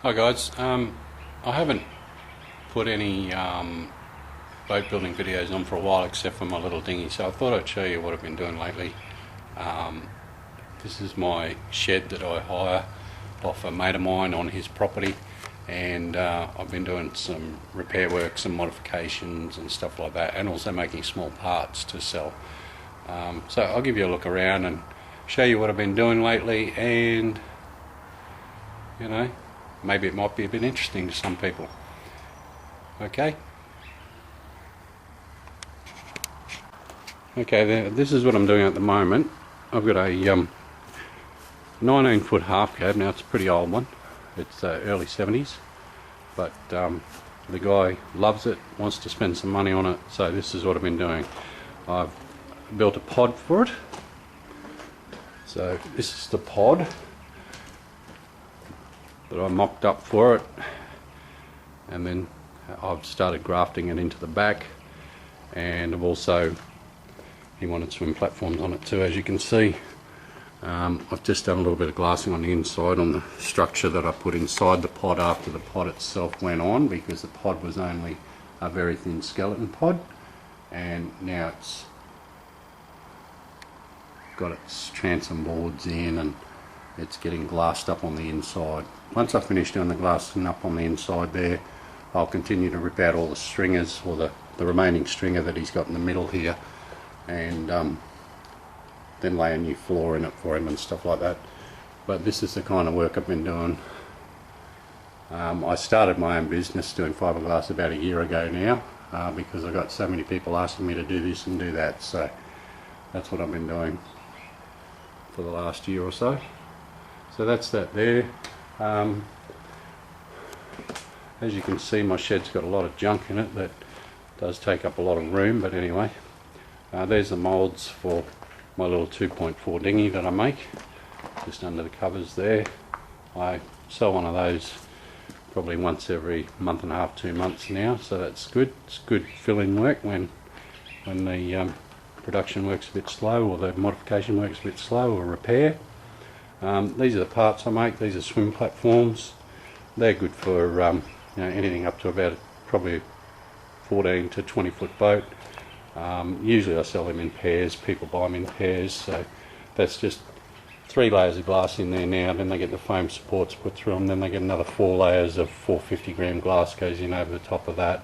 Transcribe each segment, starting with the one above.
Hi guys, I haven't put any boat building videos on for a while except for my little dinghy, so I thought I'd show you what I've been doing lately. This is my shed that I hire off a mate of mine on his property, and I've been doing some repair work, some modifications and stuff like that, and also making small parts to sell. So I'll give you a look around and show you what I've been doing lately, and you know, maybe it might be a bit interesting to some people. Okay, this is what I'm doing at the moment. I've got a 19 foot half cab. Now it's a pretty old one, it's early 70s, but the guy loves it, wants to spend some money on it, so this is what I've been doing. I've built a pod for it. So this is the pod that I mocked up for it, and then I've started grafting it into the back, and I've also, he wanted swim platforms on it too, as you can see. I've just done a little bit of glassing on the inside on the structure that I put inside the pod after the pod itself went on, because the pod was only a very thin skeleton pod, and now it's got its transom boards in and it's getting glassed up on the inside. Once I finish doing the glassing up on the inside there, I'll continue to rip out all the stringers, or the remaining stringer that he's got in the middle here, and then lay a new floor in it for him and stuff like that. But this is the kind of work I've been doing. I started my own business doing fiberglass about a year ago now, because I got so many people asking me to do this and do that, so that's what I've been doing for the last year or so. So that's that there. As you can see, my shed's got a lot of junk in it that does take up a lot of room, but anyway, there's the moulds for my little 2.4 dinghy that I make, just under the covers there. I sell one of those probably once every month and a half, 2 months now, so that's good. It's good fill-in work when the production works a bit slow, or the modification works a bit slow, or repair. These are the parts I make. These are swim platforms. They're good for you know, anything up to about probably 14 to 20 foot boat. Usually I sell them in pairs. People buy them in pairs, so that's just 3 layers of glass in there now. Then they get the foam supports put through them. Then they get another 4 layers of 450 gram glass goes in over the top of that,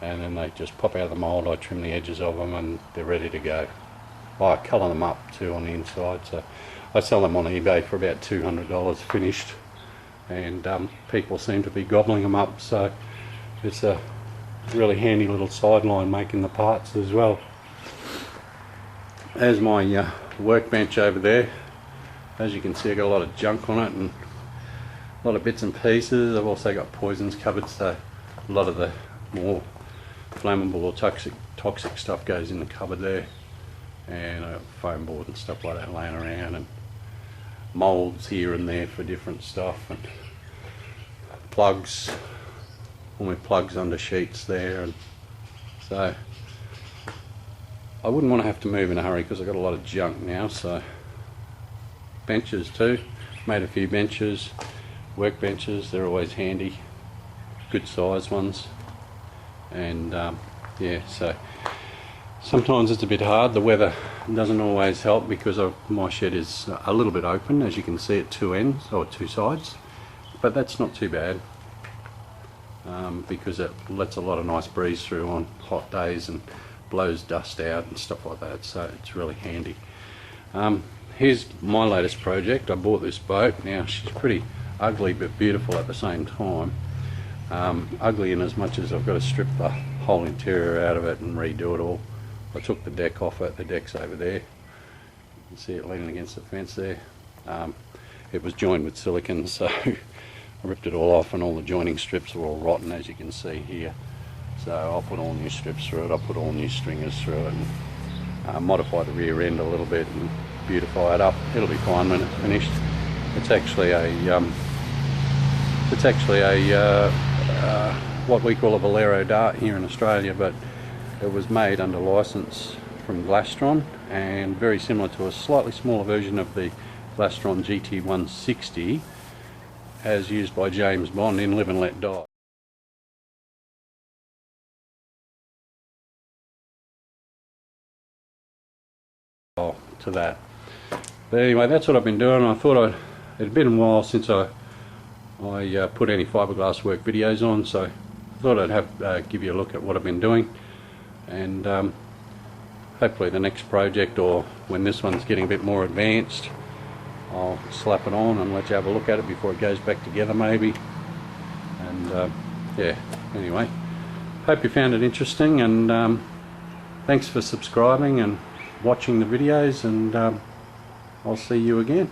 and then they just pop out of the mould. I trim the edges of them and they're ready to go. I colour them up too on the inside, so I sell them on eBay for about $200 finished, and people seem to be gobbling them up, so it's a really handy little sideline making the parts as well. There's my workbench over there. As you can see, I've got a lot of junk on it and a lot of bits and pieces. I've also got poisons covered, so a lot of the more flammable or toxic stuff goes in the cupboard there, and I've got foam board and stuff like that laying around, and moulds here and there for different stuff, and plugs, all my plugs under sheets there. And so I wouldn't want to have to move in a hurry because I've got a lot of junk now. So benches too, made a few benches, workbenches, they're always handy, good size ones. And yeah, so sometimes it's a bit hard. The weather doesn't always help because my shed is a little bit open, as you can see, at 2 ends or 2 sides, but that's not too bad, because it lets a lot of nice breeze through on hot days and blows dust out and stuff like that, so it's really handy. Here's my latest project. I bought this boat. Now she's pretty ugly but beautiful at the same time. Ugly in as much as I've got to strip the whole interior out of it and redo it all. I took the deck off it. The deck's over there. You can see it leaning against the fence there. It was joined with silicone, so I ripped it all off, and all the joining strips are all rotten, as you can see here. So I'll put all new strips through it. I'll put all new stringers through it, and modify the rear end a little bit and beautify it up. It'll be fine when it's finished. It's actually a what we call a Valero Dart here in Australia, but it was made under license from Glastron, and very similar to a slightly smaller version of the Glastron GT160, as used by James Bond in Live and Let Die. To that. But anyway, that's what I've been doing. I thought it'd been a while since I put any fiberglass work videos on, so I thought I'd have give you a look at what I've been doing, and hopefully the next project, or when this one's getting a bit more advanced, I'll slap it on and let you have a look at it before it goes back together maybe. And yeah, anyway, hope you found it interesting, and thanks for subscribing and watching the videos, and I'll see you again.